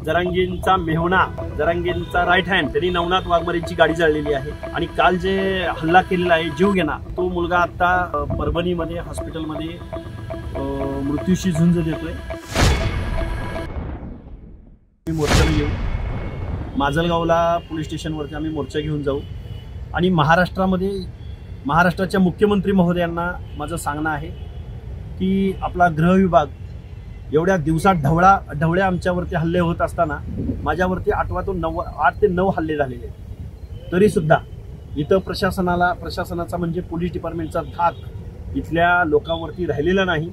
जरांगींचा मेहुणा, जरांगींचा right hand त्यांनी नवनाथ वाघमारेंची गाडी जाळलेली आहे। आणि काल जे हल्ला केलेला आहे जीवघेणा, तो मुलगा आता परभणीमध्ये हॉस्पिटलमध्ये मृत्यूशी झुंज देतोय। मी मोर्चाला येऊ, माजलगावला पोलीस स्टेशनवरती आम्ही मोर्चा घेऊन जाऊ आणि महाराष्ट्राच्या मुख्यमंत्री महोदयांना माझं सांगणं आहे की आपला गृह विभाग एवढ्या दिवसात ढवळ्या आमच्यावरती हल्ले होत असताना माझ्यावरती 8 ते 9 हल्ले झालेले आहेत। तरीसुद्धा इथं प्रशासनाचा म्हणजे पोलीस डिपार्टमेंटचा धाक इथल्या लोकांवरती राहिलेला नाही,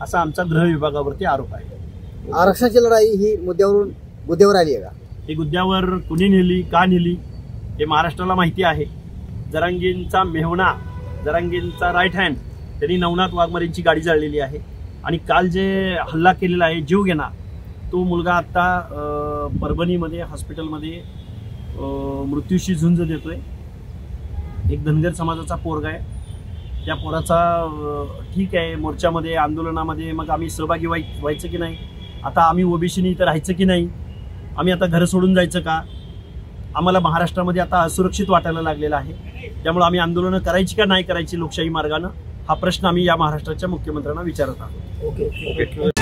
असा आमचा गृह विभागावरती आरोप आहे। आरक्षणाची लढाई ही मुद्द्यावर आली आहे का? ही मुद्द्यावर कुणी नेली, का नेली हे महाराष्ट्राला माहिती आहे। जरांगींचा मेहुणा, जरांगींचा राईट हँड त्यांनी नवनाथ वाघमारेंची गाडी जाळलेली आहे। आणि काल जे हल्ला केलेला आहे जीवघेणा, तो मुलगा आता परभणीमध्ये हॉस्पिटलमध्ये मृत्यूशी झुंज देतोय। एक धनगर समाजाचा पोरगा आहे। त्या पोराचा ठीक आहे, मोर्चामध्ये आंदोलनामध्ये मग आम्ही सहभागी व्हायचं की नाही? आता आम्ही ओबीसीनी इथं राहायचं की नाही? आम्ही आता घर सोडून जायचं का? आम्हाला महाराष्ट्रामध्ये आता असुरक्षित वाटायला लागलेलं आहे। त्यामुळे आम्ही आंदोलनं करायची का नाही करायची लोकशाही मार्गानं, हा प्रश्न आम्ही या महाराष्ट्राच्या मुख्यमंत्र्यांना विचारत आहोत। ओके।